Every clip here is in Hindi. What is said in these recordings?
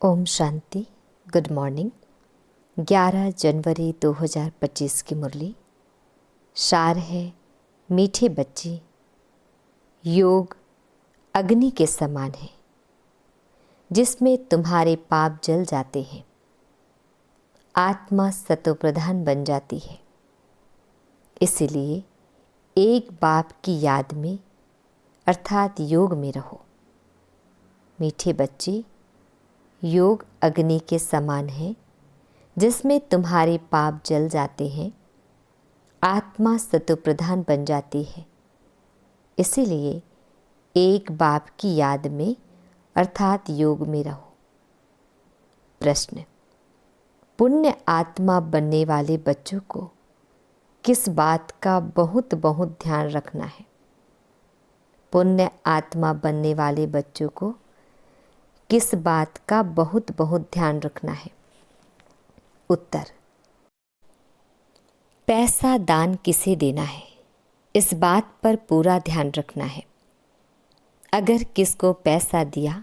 ओम शांति। Good morning. 11 जनवरी 2025 की मुरली सार है, मीठे बच्चे, योग अग्नि के समान है जिसमें तुम्हारे पाप जल जाते हैं, आत्मा सतोप्रधान बन जाती है। इसलिए एक बाप की याद में अर्थात योग में रहो। मीठे बच्चे, योग अग्नि के समान है जिसमें तुम्हारे पाप जल जाते हैं, आत्मा सतोप्रधान बन जाती है। इसीलिए एक बाप की याद में अर्थात योग में रहो। प्रश्न: पुण्य आत्मा बनने वाले बच्चों को किस बात का बहुत बहुत ध्यान रखना है? पुण्य आत्मा बनने वाले बच्चों को किस बात का बहुत बहुत ध्यान रखना है? उत्तर: पैसा दान किसे देना है, इस बात पर पूरा ध्यान रखना है। अगर किसको पैसा दिया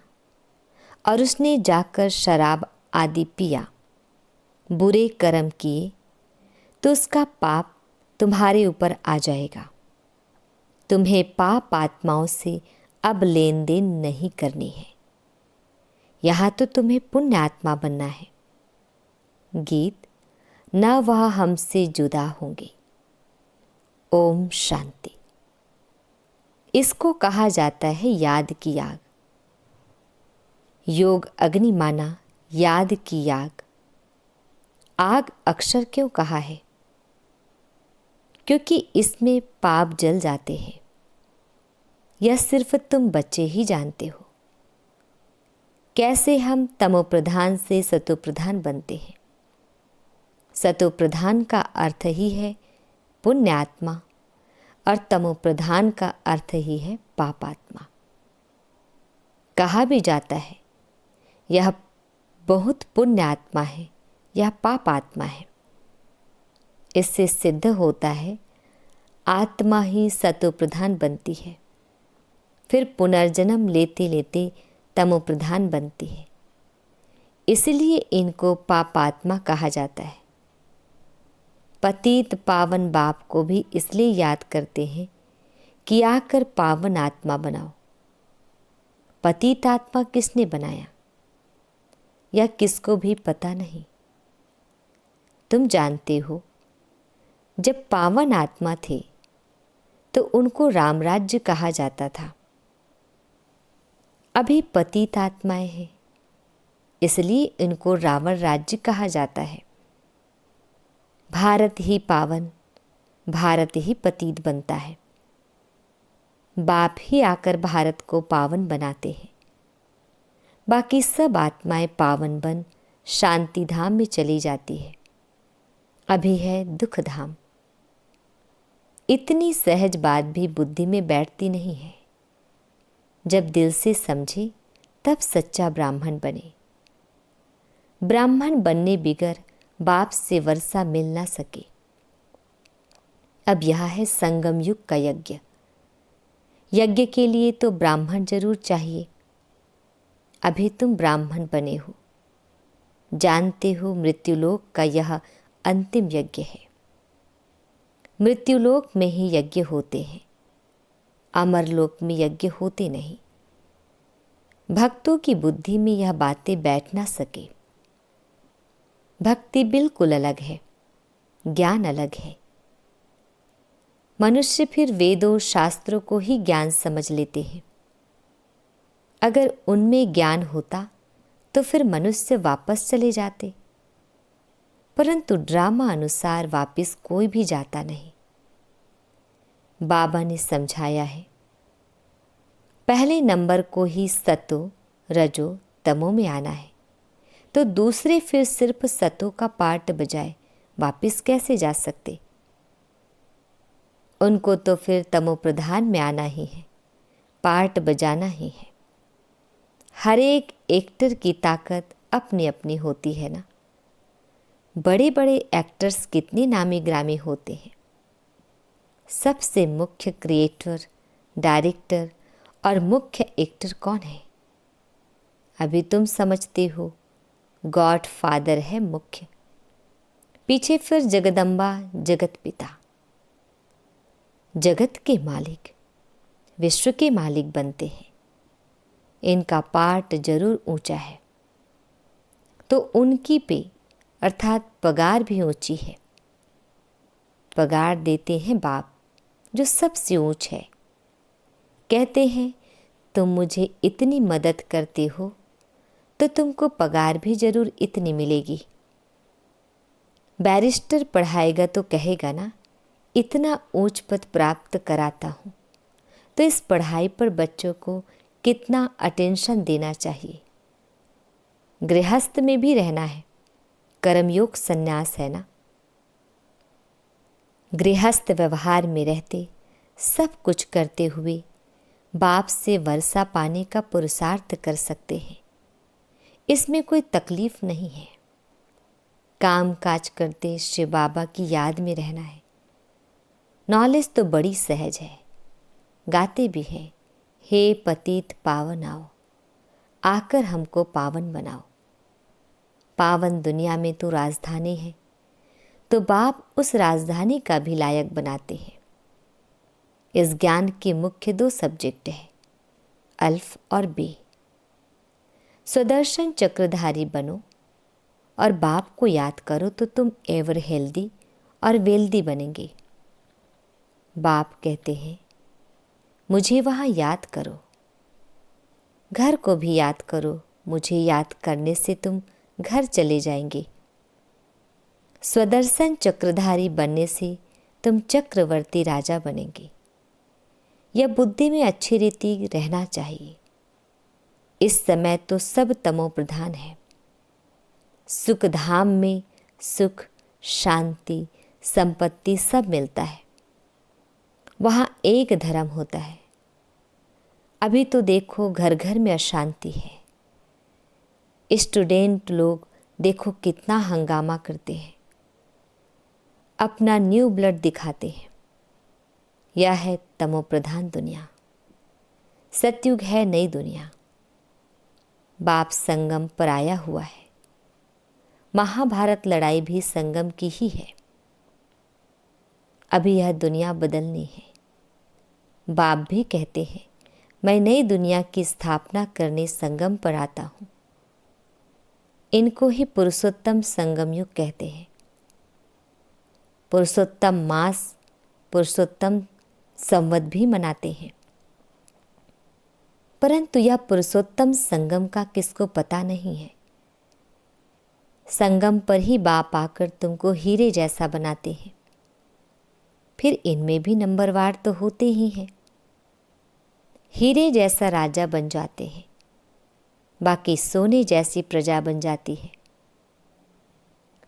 और उसने जाकर शराब आदि पिया, बुरे कर्म किए, तो उसका पाप तुम्हारे ऊपर आ जाएगा। तुम्हें पाप आत्माओं से अब लेन देन नहीं करनी है। यहाँ तो तुम्हें पुण्य आत्मा बनना है। गीत: न वह हमसे जुदा होंगे। ओम शांति। इसको कहा जाता है याद की आग। योग अग्नि माना याद की आग। आग अक्षर क्यों कहा है? क्योंकि इसमें पाप जल जाते हैं। यह सिर्फ तुम बच्चे ही जानते हो कैसे हम तमोप्रधान से सतोप्रधान बनते हैं। सतोप्रधान का अर्थ ही है पुण्यात्मा और तमोप्रधान का अर्थ ही है पापात्मा। कहा भी जाता है यह बहुत पुण्य आत्मा है, यह पाप आत्मा है। इससे सिद्ध होता है आत्मा ही सतोप्रधान बनती है, फिर पुनर्जन्म लेते लेते तमोप्रधान बनती है। इसलिए इनको पापात्मा कहा जाता है। पतित पावन बाप को भी इसलिए याद करते हैं कि आकर पावन आत्मा बनाओ। पतित आत्मा किसने बनाया यह किसको भी पता नहीं। तुम जानते हो जब पावन आत्मा थे तो उनको राम राज्य कहा जाता था। अभी पतित आत्माएं हैं, इसलिए इनको रावण राज्य कहा जाता है। भारत ही पावन, भारत ही पतित बनता है। बाप ही आकर भारत को पावन बनाते हैं। बाकी सब आत्माएं पावन बन शांति धाम में चली जाती है। अभी है दुख धाम। इतनी सहज बात भी बुद्धि में बैठती नहीं है। जब दिल से समझे तब सच्चा ब्राह्मण बने। ब्राह्मण बनने बिगर बाप से वर्षा मिल ना सके। अब यह है संगम युग का यज्ञ। यज्ञ के लिए तो ब्राह्मण जरूर चाहिए। अभी तुम ब्राह्मण बने हो, जानते हो मृत्युलोक का यह अंतिम यज्ञ है। मृत्युलोक में ही यज्ञ होते हैं, अमरलोक में यज्ञ होते नहीं। भक्तों की बुद्धि में यह बातें बैठ ना सके। भक्ति बिल्कुल अलग है, ज्ञान अलग है। मनुष्य फिर वेदों शास्त्रों को ही ज्ञान समझ लेते हैं। अगर उनमें ज्ञान होता तो फिर मनुष्य वापस चले जाते, परंतु ड्रामा अनुसार वापस कोई भी जाता नहीं। बाबा ने समझाया है पहले नंबर को ही सतो रजो तमो में आना है, तो दूसरे फिर सिर्फ सतो का पार्ट बजाए वापस कैसे जा सकते? उनको तो फिर तमोप्रधान में आना ही है, पार्ट बजाना ही है। हर एक एक्टर की ताकत अपनी अपनी होती है ना। बड़े बड़े एक्टर्स कितने नामी ग्रामी होते हैं। सबसे मुख्य क्रिएटर, डायरेक्टर और मुख्य एक्टर कौन है? अभी तुम समझते हो गॉड फादर है मुख्य, पीछे फिर जगदम्बा जगत पिता। जगत के मालिक विश्व के मालिक बनते हैं। इनका पार्ट जरूर ऊंचा है तो उनकी पे अर्थात पगार भी ऊंची है। पगार देते हैं बाप जो सबसे ऊंच है। कहते हैं तुम मुझे इतनी मदद करते हो तो तुमको पगार भी जरूर इतनी मिलेगी। बैरिस्टर पढ़ाएगा तो कहेगा ना, इतना ऊंच पद प्राप्त कराता हूँ तो इस पढ़ाई पर बच्चों को कितना अटेंशन देना चाहिए। गृहस्थ में भी रहना है, कर्मयोग संन्यास है ना। गृहस्थ व्यवहार में रहते सब कुछ करते हुए बाप से वर्षा पाने का पुरुषार्थ कर सकते हैं। इसमें कोई तकलीफ नहीं है। काम काज करते शिव बाबा की याद में रहना है। नॉलेज तो बड़ी सहज है। गाते भी हैं, हे पतित पावन आओ, आकर हमको पावन बनाओ। पावन दुनिया में तो राजधानी है, तो बाप उस राजधानी का भी लायक बनाते हैं। इस ज्ञान के मुख्य 2 सब्जेक्ट है, अल्फ और बे। सुदर्शन चक्रधारी बनो और बाप को याद करो तो तुम एवर हेल्दी और वेल्दी बनेंगे। बाप कहते हैं मुझे वहाँ याद करो। घर को भी याद करो, मुझे याद करने से तुम घर चले जाएंगे। स्वदर्शन चक्रधारी बनने से तुम चक्रवर्ती राजा बनेंगे। यह बुद्धि में अच्छी रीति रहना चाहिए। इस समय तो सब तमो प्रधान है। सुख धाम में सुख, शांति, संपत्ति सब मिलता है। वहाँ एक धर्म होता है। अभी तो देखो घर घर में अशांति है। स्टूडेंट लोग देखो कितना हंगामा करते हैं, अपना न्यू ब्लड दिखाते हैं। यह है तमो प्रधान दुनिया। सतयुग है नई दुनिया। बाप संगम पर आया हुआ है। महाभारत लड़ाई भी संगम की ही है। अभी यह दुनिया बदलनी है। बाप भी कहते हैं मैं नई दुनिया की स्थापना करने संगम पर आता हूँ। इनको ही पुरुषोत्तम संगम युग कहते हैं। पुरुषोत्तम मास, पुरुषोत्तम संवत भी मनाते हैं। परंतु यह पुरुषोत्तम संगम का किसको पता नहीं है। संगम पर ही बाप आकर तुमको हीरे जैसा बनाते हैं। फिर इनमें भी नंबरवार तो होते ही हैं। हीरे जैसा राजा बन जाते हैं, बाकी सोने जैसी प्रजा बन जाती है।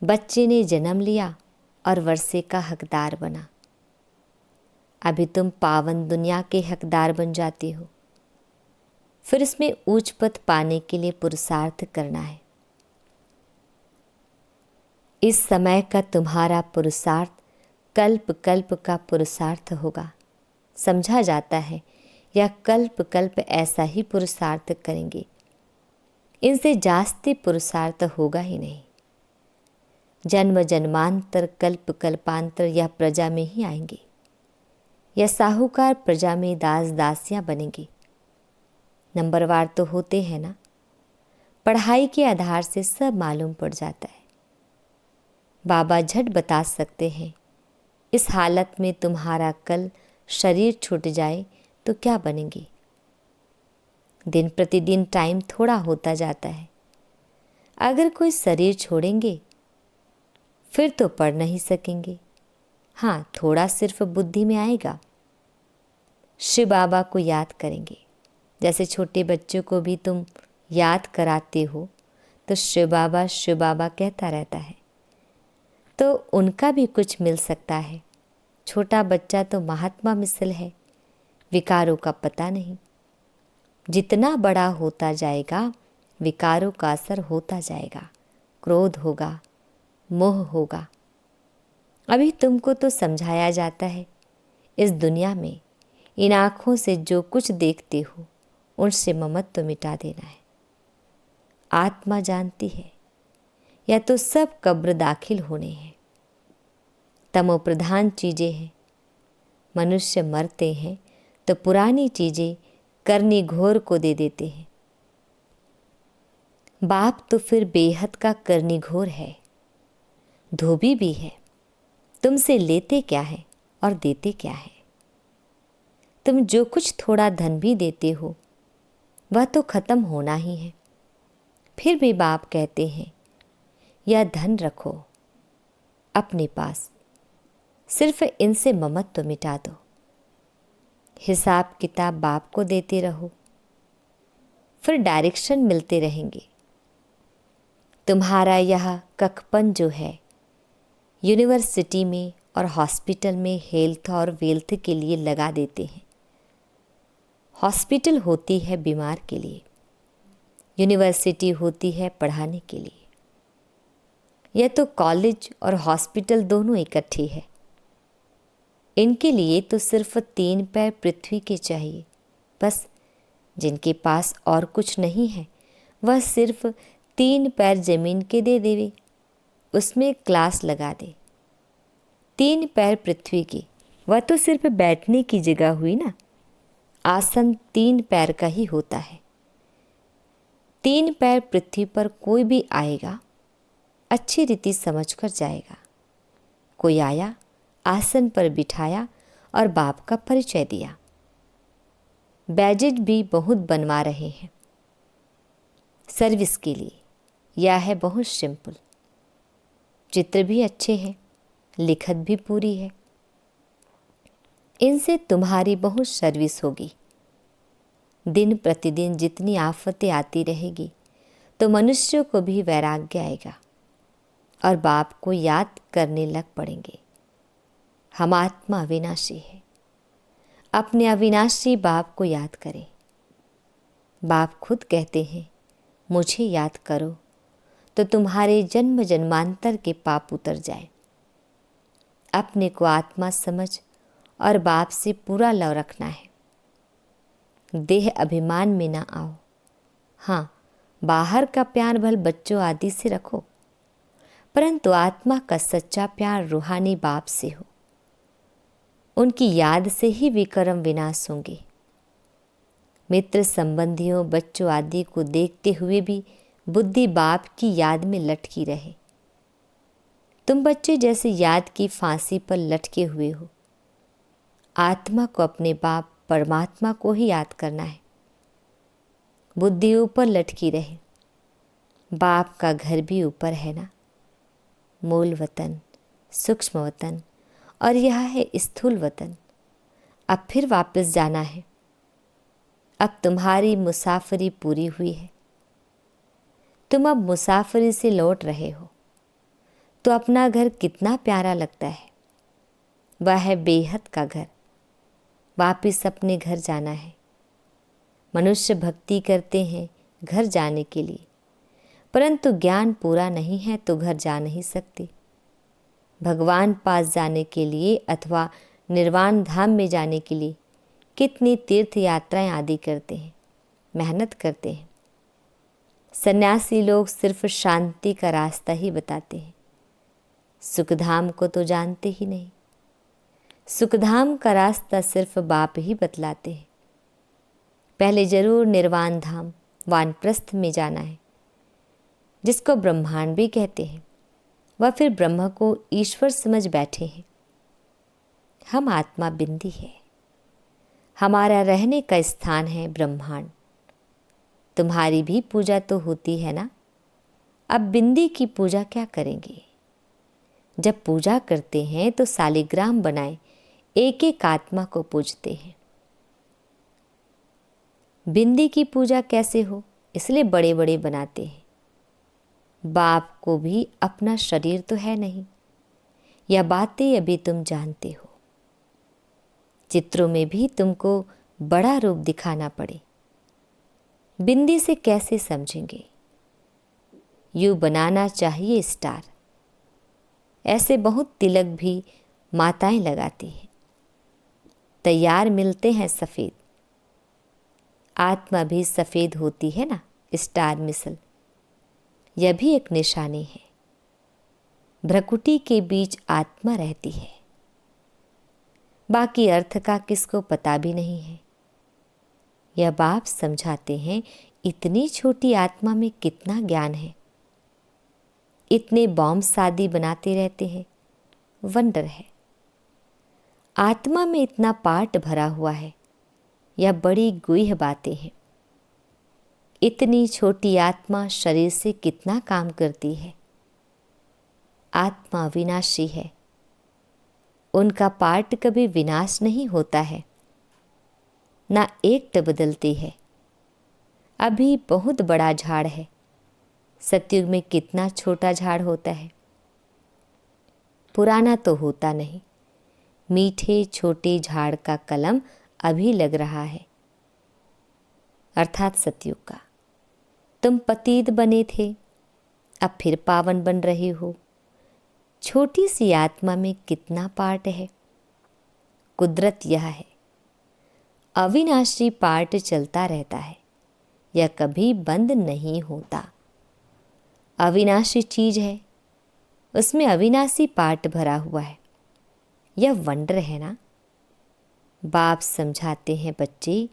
बच्चे ने जन्म लिया और वर्षे का हकदार बना। अभी तुम पावन दुनिया के हकदार बन जाते हो। फिर इसमें ऊंच पद पाने के लिए पुरुषार्थ करना है। इस समय का तुम्हारा पुरुषार्थ कल्प कल्प का पुरुषार्थ होगा। समझा जाता है या कल्प कल्प ऐसा ही पुरुषार्थ करेंगे। इनसे जास्ती पुरुषार्थ होगा ही नहीं। जन्म जन्मांतर कल्प कल्पांतर या प्रजा में ही आएंगे या साहूकार प्रजा में दास दासियां बनेंगे। नंबरवार तो होते हैं ना। पढ़ाई के आधार से सब मालूम पड़ जाता है। बाबा झट बता सकते हैं इस हालत में तुम्हारा कल शरीर छूट जाए तो क्या बनेंगे। दिन प्रतिदिन टाइम थोड़ा होता जाता है। अगर कोई शरीर छोड़ेंगे फिर तो पढ़ नहीं सकेंगे। हाँ, थोड़ा सिर्फ बुद्धि में आएगा। शिव बाबा को याद करेंगे। जैसे छोटे बच्चों को भी तुम याद कराते हो तो शिव बाबा कहता रहता है, तो उनका भी कुछ मिल सकता है। छोटा बच्चा तो महात्मा मिसल है, विकारों का पता नहीं। जितना बड़ा होता जाएगा विकारों का असर होता जाएगा। क्रोध होगा, मोह होगा। अभी तुमको तो समझाया जाता है इस दुनिया में इन आँखों से जो कुछ देखते हो उनसे ममत्व मिटा देना है। आत्मा जानती है या तो सब कब्र दाखिल होने हैं। तमो प्रधान चीज़ें हैं। मनुष्य मरते हैं तो पुरानी चीज़ें करनी घोर को दे देते हैं। बाप तो फिर बेहद का करनी घोर है, धोबी भी है। तुमसे लेते क्या है और देते क्या है? तुम जो कुछ थोड़ा धन भी देते हो वह तो खत्म होना ही है। फिर भी बाप कहते हैं यह धन रखो अपने पास, सिर्फ इनसे ममत्व मिटा दो। हिसाब किताब बाप को देते रहो, फिर डायरेक्शन मिलते रहेंगे। तुम्हारा यह कखपन जो है यूनिवर्सिटी में और हॉस्पिटल में हेल्थ और वेल्थ के लिए लगा देते हैं। हॉस्पिटल होती है बीमार के लिए, यूनिवर्सिटी होती है पढ़ाने के लिए। यह तो कॉलेज और हॉस्पिटल दोनों इकट्ठी है। इनके लिए तो सिर्फ 3 पैर पृथ्वी के चाहिए। बस जिनके पास और कुछ नहीं है वह सिर्फ 3 पैर जमीन के दे देवे, उसमें क्लास लगा दे। 3 पैर पृथ्वी की, वह तो सिर्फ बैठने की जगह हुई ना। आसन 3 पैर का ही होता है। 3 पैर पृथ्वी पर कोई भी आएगा अच्छी रीति समझकर जाएगा। कोई आया, आसन पर बिठाया और बाप का परिचय दिया। बैजेज भी बहुत बनवा रहे हैं सर्विस के लिए। यह है बहुत सिंपल। चित्र भी अच्छे हैं, लिखत भी पूरी है। इनसे तुम्हारी बहुत सर्विस होगी। दिन प्रतिदिन जितनी आफतें आती रहेगी तो मनुष्यों को भी वैराग्य आएगा और बाप को याद करने लग पड़ेंगे। हम आत्मा अविनाशी है। अपने अविनाशी बाप को याद करें। बाप खुद कहते हैं मुझे याद करो तो तुम्हारे जन्म जन्मांतर के पाप उतर जाए। अपने को आत्मा समझ और बाप से पूरा लव रखना है। देह अभिमान में ना आओ। हाँ, बाहर का प्यार भल बच्चों आदि से रखो, परंतु आत्मा का सच्चा प्यार रूहानी बाप से हो। उनकी याद से ही विकर्म विनाश होंगे। मित्र संबंधियों बच्चों आदि को देखते हुए भी बुद्धि बाप की याद में लटकी रहे। तुम बच्चे जैसे याद की फांसी पर लटके हुए हो। आत्मा को अपने बाप परमात्मा को ही याद करना है। बुद्धि ऊपर लटकी रहे। बाप का घर भी ऊपर है ना। मूल वतन, सूक्ष्म वतन और यह है स्थूल वतन। अब फिर वापस जाना है। अब तुम्हारी मुसाफरी पूरी हुई है। तुम अब मुसाफरी से लौट रहे हो तो अपना घर कितना प्यारा लगता है। वह है बेहद का घर। वापिस अपने घर जाना है। मनुष्य भक्ति करते हैं घर जाने के लिए, परंतु ज्ञान पूरा नहीं है तो घर जा नहीं सकते। भगवान पास जाने के लिए अथवा निर्वाण धाम में जाने के लिए कितनी तीर्थ यात्राएं आदि करते हैं, मेहनत करते हैं। सन्यासी लोग सिर्फ शांति का रास्ता ही बताते हैं, सुखधाम को तो जानते ही नहीं। सुखधाम का रास्ता सिर्फ बाप ही बतलाते हैं। पहले जरूर निर्वाण धाम वानप्रस्थ में जाना है, जिसको ब्रह्मांड भी कहते हैं। वह फिर ब्रह्म को ईश्वर समझ बैठे हैं। हम आत्मा बिंदी है। हमारा रहने का स्थान है ब्रह्मांड। तुम्हारी भी पूजा तो होती है ना। अब बिंदी की पूजा क्या करेंगे? जब पूजा करते हैं तो सालिग्राम बनाए एक एक आत्मा को पूजते हैं। बिंदी की पूजा कैसे हो, इसलिए बड़े बड़े बनाते हैं। बाप को भी अपना शरीर तो है नहीं। यह बातें अभी तुम जानते हो। चित्रों में भी तुमको बड़ा रूप दिखाना पड़े। बिंदी से कैसे समझेंगे? यूं बनाना चाहिए स्टार। ऐसे बहुत तिलक भी माताएं लगाती हैं। तैयार मिलते हैं सफ़ेद। आत्मा भी सफ़ेद होती है ना, स्टार मिसल। यह भी एक निशानी है। भ्रकुटी के बीच आत्मा रहती है, बाकी अर्थ का किसको पता भी नहीं है। यह बाप समझाते हैं, इतनी छोटी आत्मा में कितना ज्ञान है। इतने बॉम्ब शादी बनाते रहते हैं, वंडर है। आत्मा में इतना पार्ट भरा हुआ है, यह बड़ी गुह्य बातें हैं। इतनी छोटी आत्मा शरीर से कितना काम करती है। आत्मा विनाशी है, उनका पार्ट कभी विनाश नहीं होता है, ना एक्ट बदलती है। अभी बहुत बड़ा झाड़ है, सतयुग में कितना छोटा झाड़ होता है। पुराना तो होता नहीं, मीठे छोटे झाड़ का कलम अभी लग रहा है, अर्थात सतयुग का। तुम पतित बने थे, अब फिर पावन बन रहे हो। छोटी सी आत्मा में कितना पार्ट है। कुदरत यह है, अविनाशी पार्ट चलता रहता है, यह कभी बंद नहीं होता। अविनाशी चीज है, उसमें अविनाशी पार्ट भरा हुआ है, यह वंडर है ना। बाप समझाते हैं, बच्चे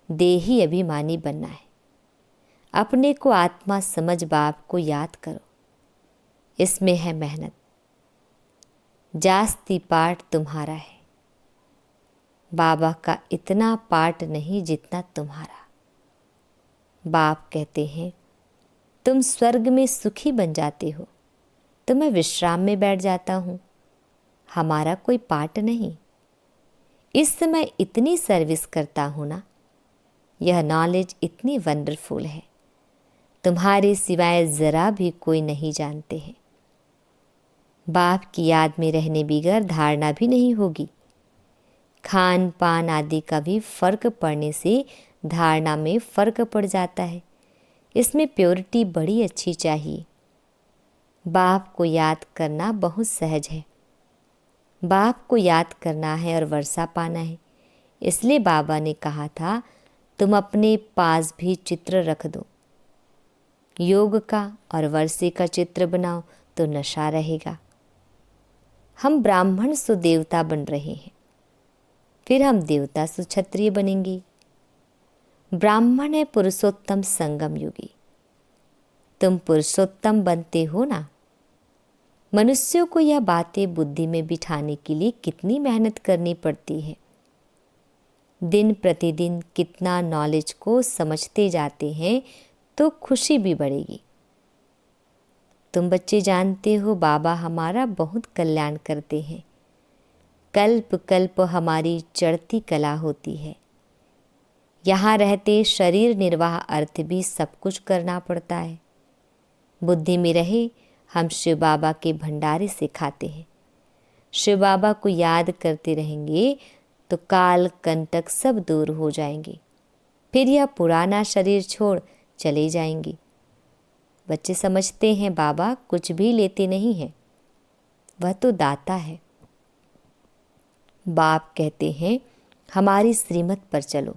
देही अभिमानी बनना है। अपने को आत्मा समझ बाप को याद करो, इसमें है मेहनत। जास्ती पार्ट तुम्हारा है, बाबा का इतना पार्ट नहीं जितना तुम्हारा। बाप कहते हैं, तुम स्वर्ग में सुखी बन जाते हो तो मैं विश्राम में बैठ जाता हूँ, हमारा कोई पार्ट नहीं। इस समय इतनी सर्विस करता हूँ ना, यह नॉलेज इतनी वंडरफुल है, तुम्हारे सिवाय ज़रा भी कोई नहीं जानते हैं। बाप की याद में रहने बगैर धारणा भी नहीं होगी। खान पान आदि का भी फर्क पड़ने से धारणा में फर्क पड़ जाता है। इसमें प्योरिटी बड़ी अच्छी चाहिए। बाप को याद करना बहुत सहज है। बाप को याद करना है और वर्षा पाना है। इसलिए बाबा ने कहा था, तुम अपने पास भी चित्र रख दो, योग का और वर्षे का चित्र बनाओ तो नशा रहेगा। हम ब्राह्मण सु देवता बन रहे हैं, फिर हम देवता सु क्षत्रिय बनेंगे। ब्राह्मण है पुरुषोत्तम संगम युगी, तुम पुरुषोत्तम बनते हो ना। मनुष्यों को यह बातें बुद्धि में बिठाने के लिए कितनी मेहनत करनी पड़ती है। दिन प्रतिदिन कितना नॉलेज को समझते जाते हैं तो खुशी भी बढ़ेगी। तुम बच्चे जानते हो, बाबा हमारा बहुत कल्याण करते हैं। कल्प कल्प हमारी चढ़ती कला होती है। यहाँ रहते शरीर निर्वाह अर्थ भी सब कुछ करना पड़ता है। बुद्धि में रहे हम शिव बाबा के भंडारे से खाते हैं। शिव बाबा को याद करते रहेंगे तो काल कंटक सब दूर हो जाएंगे। फिर यह पुराना शरीर छोड़ चले जाएंगे। बच्चे समझते हैं बाबा कुछ भी लेते नहीं हैं, वह तो दाता है। बाप कहते हैं, हमारी श्रीमत पर चलो।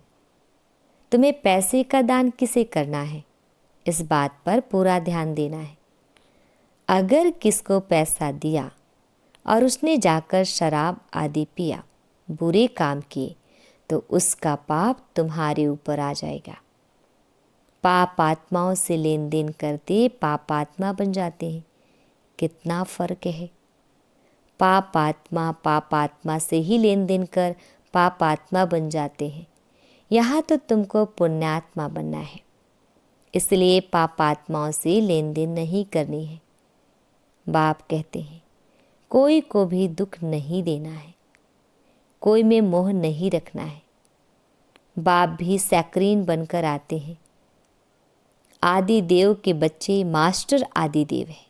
तुम्हें पैसे का दान किसे करना है, इस बात पर पूरा ध्यान देना है। अगर किसको पैसा दिया और उसने जाकर शराब आदि पिया, बुरे काम किए, तो उसका पाप तुम्हारे ऊपर आ जाएगा। पाप आत्माओं से लेन देन करते पाप आत्मा बन जाते हैं। कितना फर्क है। पाप आत्मा से ही लेन देन कर पाप आत्मा बन जाते हैं। यहाँ तो तुमको पुण्यात्मा बनना है, इसलिए पाप आत्माओं से लेन देन नहीं करनी है। बाप कहते हैं, कोई को भी दुख नहीं देना है, कोई में मोह नहीं रखना है। बाप भी सैक्रीन बनकर आते हैं। आदि देव के बच्चे मास्टर आदि देव है।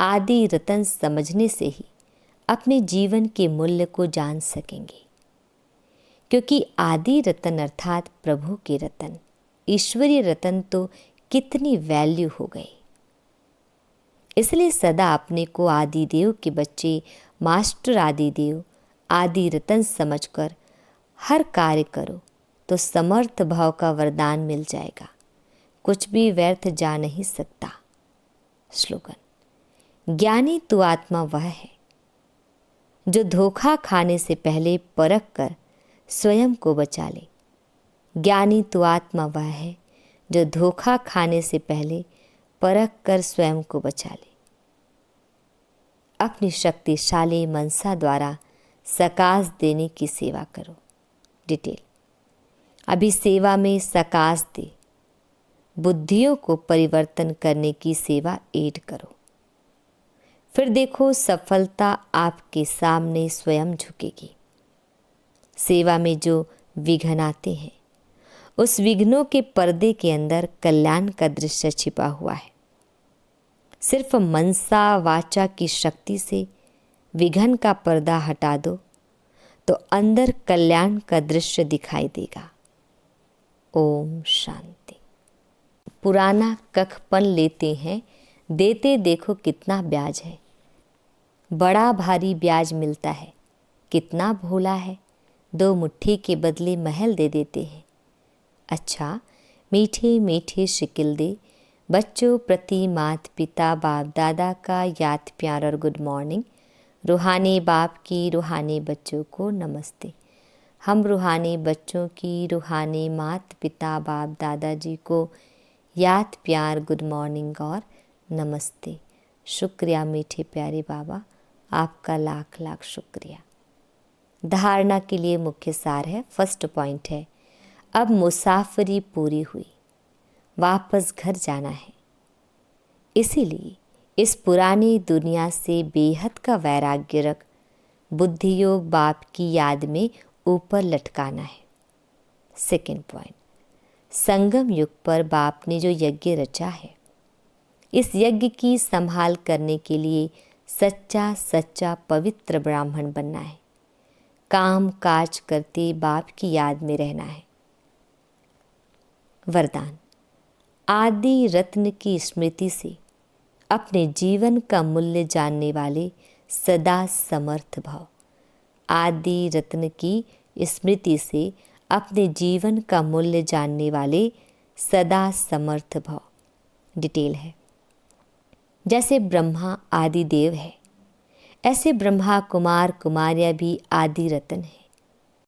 आदि रतन समझने से ही अपने जीवन के मूल्य को जान सकेंगे, क्योंकि आदि रतन अर्थात प्रभु के रतन, ईश्वरीय रतन तो कितनी वैल्यू हो गई। इसलिए सदा अपने को आदि देव के बच्चे, मास्टर आदि देव, आदि रतन समझकर हर कार्य करो तो समर्थ भाव का वरदान मिल जाएगा। कुछ भी व्यर्थ जा नहीं सकता। स्लोगन, ज्ञानी तो आत्मा वह है जो धोखा खाने से पहले परख कर स्वयं को बचा ले। ज्ञानी तो आत्मा वह है जो धोखा खाने से पहले परख कर स्वयं को बचा ले। अपनी शक्तिशाली मनसा द्वारा सकाश देने की सेवा करो। डिटेल। अभी सेवा में सकाश दे, बुद्धियों को परिवर्तन करने की सेवा ऐड करो। फिर देखो सफलता आपके सामने स्वयं झुकेगी। सेवा में जो विघ्न आते हैं, उस विघ्नों के पर्दे के अंदर कल्याण का दृश्य छिपा हुआ है। सिर्फ मनसा वाचा की शक्ति से विघ्न का पर्दा हटा दो तो अंदर कल्याण का दृश्य दिखाई देगा। ओम शांति। पुराना कखपन लेते हैं, देते देखो कितना ब्याज है। बड़ा भारी ब्याज मिलता है, कितना भोला है। 2 मुट्ठी के बदले महल दे देते हैं। अच्छा, मीठे मीठे शिकिल दे बच्चों प्रति माता पिता बाप दादा का याद प्यार और गुड मॉर्निंग। रूहानी बाप की रूहानी बच्चों को नमस्ते। हम रूहानी बच्चों की रूहानी माता पिता बाप दादाजी को याद प्यार गुड मॉर्निंग और नमस्ते। शुक्रिया मीठे प्यारे बाबा, आपका लाख लाख शुक्रिया। धारणा के लिए मुख्य सार है। फर्स्ट पॉइंट है, अब मुसाफरी पूरी हुई, वापस घर जाना है। इसीलिए इस पुरानी दुनिया से बेहद का वैराग्य रख बुद्धि योग बाप की याद में ऊपर लटकाना है। सेकंड पॉइंट, संगम युग पर बाप ने जो यज्ञ रचा है, इस यज्ञ की संभाल करने के लिए सच्चा सच्चा पवित्र ब्राह्मण बनना है। काम काज करते बाप की याद में रहना है। वरदान, आदि रत्न की स्मृति से अपने जीवन का मूल्य जानने वाले सदा समर्थ भव। आदि रत्न की स्मृति से अपने जीवन का मूल्य जानने वाले सदा समर्थ भव। डिटेल है, जैसे ब्रह्मा आदि देव है, ऐसे ब्रह्मा कुमार कुमारियाँ भी आदि रत्न है।